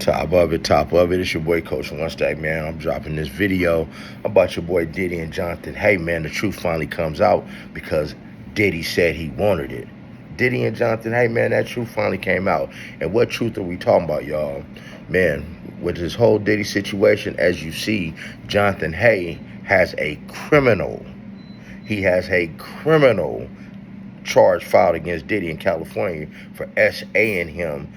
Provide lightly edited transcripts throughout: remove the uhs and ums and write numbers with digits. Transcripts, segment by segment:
Top of it. It's your boy Coach One Stack, man. I'm dropping this video about your boy Diddy and Johnathon Hey, man. The truth finally comes out because Diddy said he wanted it. Diddy and Johnathon Hey, man, that truth finally came out. And what truth are we talking about, y'all? Man, with this whole Diddy situation, as you see, Johnathon Hey has a criminal. He has a criminal charge filed against Diddy in California for SAing him,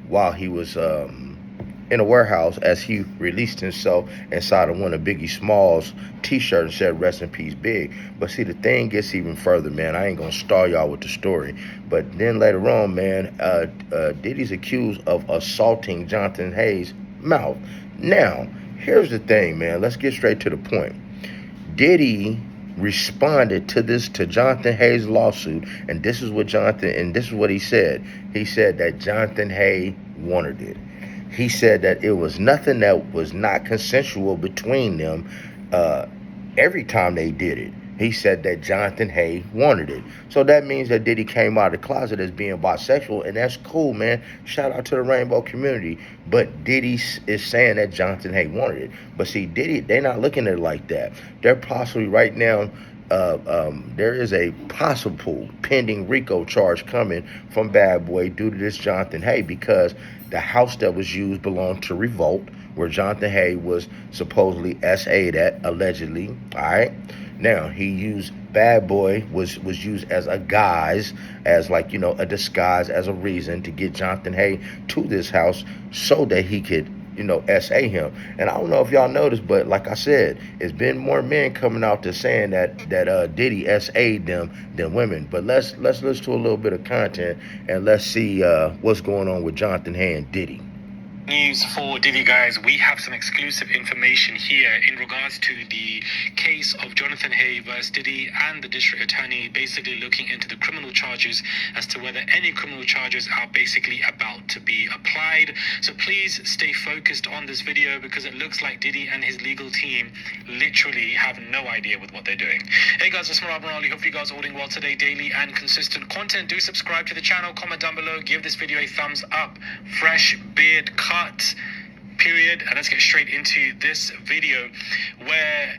while he was in a warehouse as he released himself inside of one of Biggie Smalls t-shirt and said, "Rest in peace, Big." But see, the thing gets even further, man. I ain't gonna stall y'all with the story. But then later on, man, Diddy's accused of assaulting Johnathon Hay's mouth. Now, here's the thing, man. Let's get straight to the point. Diddy responded to Johnathon Hay's lawsuit, and this is what he said. He said that Johnathon Hay wanted it. He said that it was nothing that was not consensual between them every time they did it. He said that Johnathon Hay wanted it. So that means that Diddy came out of the closet as being bisexual, and that's cool, man. Shout out to the rainbow community. But Diddy is saying that Johnathon Hay wanted it. But see, Diddy, they're not looking at it like that. They're possibly right now, there is a possible pending Rico charge coming from Bad Boy due to this Johnathon Hay, because the house that was used belonged to Revolt, where Johnathon Hay was supposedly SA'd at, allegedly. All right. Now, he used Bad Boy was used as a guise, as a disguise, as a reason to get Johnathon Hay to this house so that he could, SA him. And I don't know if y'all noticed, but like I said, it's been more men coming out to saying that Diddy SA'd them than women. But let's listen to a little bit of content and let's see what's going on with Johnathon Hay and Diddy. News for Diddy, guys. We have some exclusive information here in regards to the case of Johnathon Hay versus Diddy and the district attorney basically looking into the criminal charges as to whether any criminal charges are basically about to be applied. So please stay focused on this video, because it looks like Diddy and his legal team literally have no idea with what they're doing. Hey guys, it's Marab Morali. Hope you guys are all doing well today. Daily and consistent content. Do subscribe to the channel, comment down below, give this video a thumbs up. Fresh beard cut, period. And let's get straight into this video where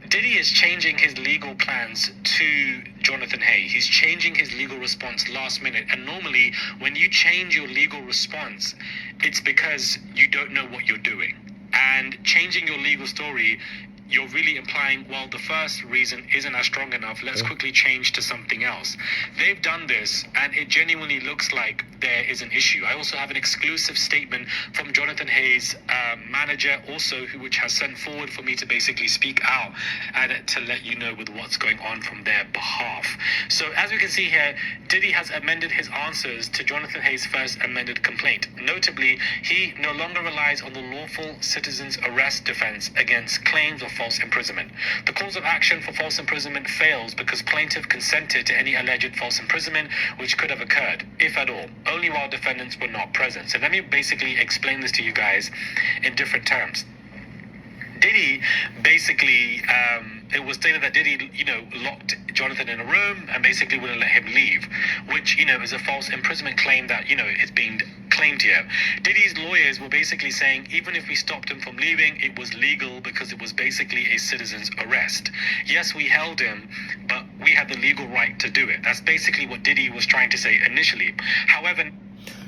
Diddy is changing his legal plans to Johnathon Hay. He's changing his legal response last minute. And normally when you change your legal response, it's because you don't know what you're doing. And changing your legal story, you're really implying, well, the first reason isn't as strong enough. Let's quickly change to something else. They've done this, and it genuinely looks like there is an issue. I also have an exclusive statement from Johnathon Hay's manager, also, which has sent forward for me to basically speak out and to let you know with what's going on from their behalf. So as we can see here, Diddy has amended his answers to Johnathon Hay's first amended complaint. Notably, he no longer relies on the lawful citizen's arrest defense against claims of false imprisonment. The cause of action for false imprisonment fails because plaintiff consented to any alleged false imprisonment which could have occurred, if at all, only while defendants were not present. So let me basically explain this to you guys in different terms. Diddy basically, it was stated that Diddy, locked Johnathon in a room and basically wouldn't let him leave, which, is a false imprisonment claim that, is being claimed here. Diddy's lawyers were basically saying, even if we stopped him from leaving, it was legal because it was basically a citizen's arrest. Yes, we held him, but we had the legal right to do it. That's basically what Diddy was trying to say initially. However,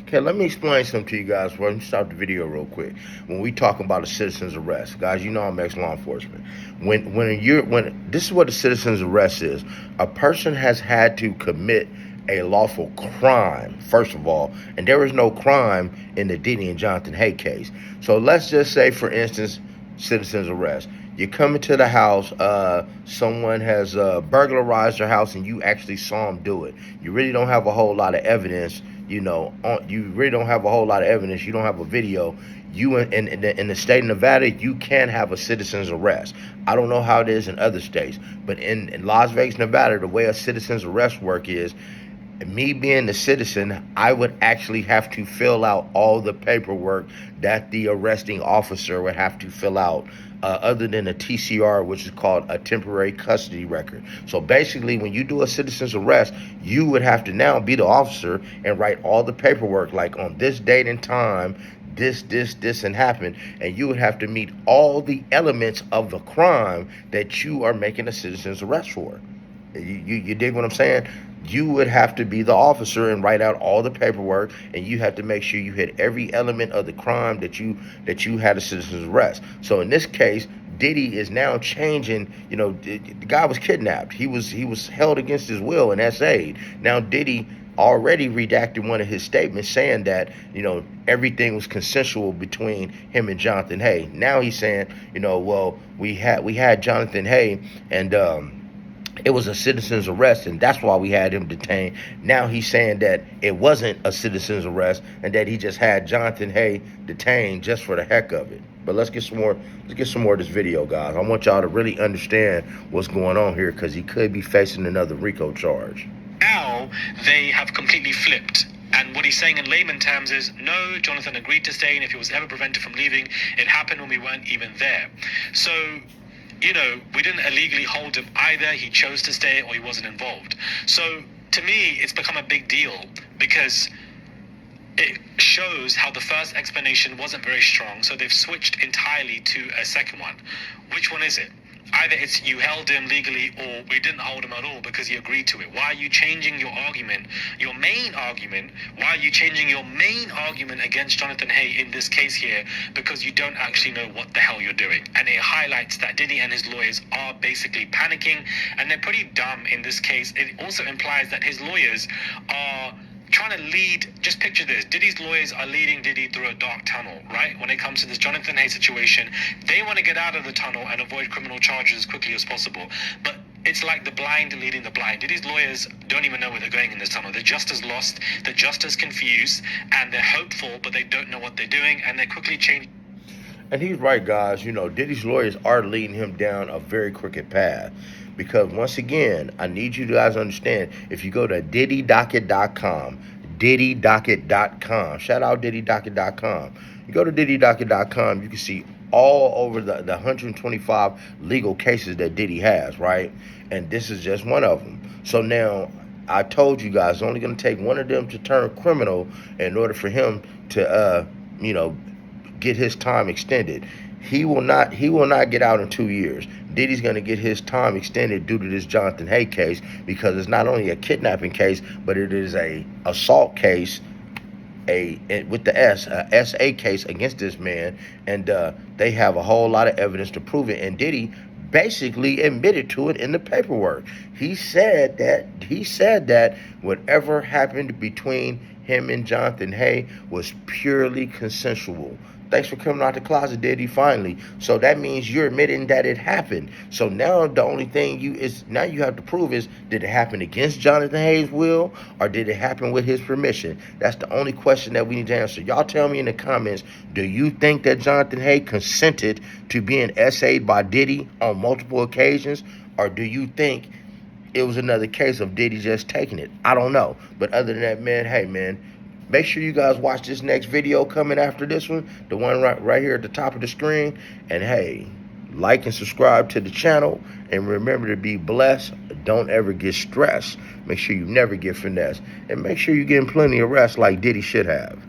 okay, let me explain something to you guys. Let me stop the video real quick. When we talk about a citizen's arrest, guys, I'm ex-law enforcement. When this is what a citizen's arrest is. A person has had to commit a lawful crime, first of all, and there is no crime in the Diddy and Johnathon Hay case. So let's just say, for instance, citizen's arrest. You come into the house, someone has burglarized your house, and you actually saw him do it. You really don't have a whole lot of evidence. You really don't have a whole lot of evidence. You don't have a video. You in the state of Nevada, you can have a citizen's arrest. I don't know how it is in other states, but in Las Vegas, Nevada, the way a citizen's arrest work is, Me being a citizen, I would actually have to fill out all the paperwork that the arresting officer would have to fill out, other than a TCR, which is called a temporary custody record. So basically, when you do a citizen's arrest, you would have to now be the officer and write all the paperwork, like on this date and time, this, and happened, and you would have to meet all the elements of the crime that you are making a citizen's arrest for. You dig what I'm saying? You would have to be the officer and write out all the paperwork, and you have to make sure you hit every element of the crime that you had a citizen's arrest. So in this case, Diddy is now changing. You know, the guy was kidnapped. He was held against his will and SA'd. Now Diddy already redacted one of his statements saying that, you know, everything was consensual between him and Johnathon Hay. Now he's saying, you know, well, we had Johnathon Hay, and it was a citizen's arrest, and that's why we had him detained. Now he's saying that it wasn't a citizen's arrest, and that he just had Johnathon Hay detained just for the heck of it. But let's get some more of this video, guys. I want y'all to really understand what's going on here, because he could be facing another Rico charge. Now they have completely flipped. And what he's saying in layman terms is, no, Johnathon agreed to stay, and if he was ever prevented from leaving, it happened when we weren't even there. So, you know, we didn't illegally hold him either. He chose to stay, or he wasn't involved. So to me, it's become a big deal, because it shows how the first explanation wasn't very strong. So they've switched entirely to a second one. Which one is it? Either it's you held him legally, or we didn't hold him at all because he agreed to it. Why are you changing your argument, your main argument? Why are you changing your main argument against Johnathon Hay in this case here? Because you don't actually know what the hell you're doing. And it highlights that Diddy and his lawyers are basically panicking, and they're pretty dumb in this case. It also implies that his lawyers are trying to lead, just picture this, Diddy's lawyers are leading Diddy through a dark tunnel, right? When it comes to this Johnathon Hay situation, they want to get out of the tunnel and avoid criminal charges as quickly as possible. But it's like the blind leading the blind. Diddy's lawyers don't even know where they're going in this tunnel. They're just as lost, they're just as confused, and they're hopeful, but they don't know what they're doing, and they're quickly changing. And he's right, guys. You know, Diddy's lawyers are leading him down a very crooked path. Because once again, I need you guys to understand, if you go to diddydocket.com, diddydocket.com, shout out diddydocket.com. You go to diddydocket.com, you can see all over the 125 legal cases that Diddy has, right? And this is just one of them. So now, I told you guys, it's only going to take one of them to turn criminal in order for him to, you know, get his time extended. He will not get out in 2 years. Diddy's going to get his time extended due to this Johnathon Hay case, because it's not only a kidnapping case, but it is a assault case, with the SA case against this man, and they have a whole lot of evidence to prove it. And Diddy basically admitted to it in the paperwork. He said that whatever happened between him and Johnathon Hay was purely consensual. Thanks for coming out the closet, Diddy, finally. So that means you're admitting that it happened. So now the only thing you have to prove is, did it happen against Johnathon Hay's will, or did it happen with his permission? That's the only question that we need to answer. Y'all tell me in the comments, do you think that Johnathon Hay consented to being SA'd by Diddy on multiple occasions, or do you think it was another case of Diddy just taking it? I don't know. But other than that, man, hey, man, make sure you guys watch this next video coming after this one, the one right here at the top of the screen. And hey, like and subscribe to the channel. And remember to be blessed. Don't ever get stressed. Make sure you never get finessed. And make sure you're getting plenty of rest like Diddy should have.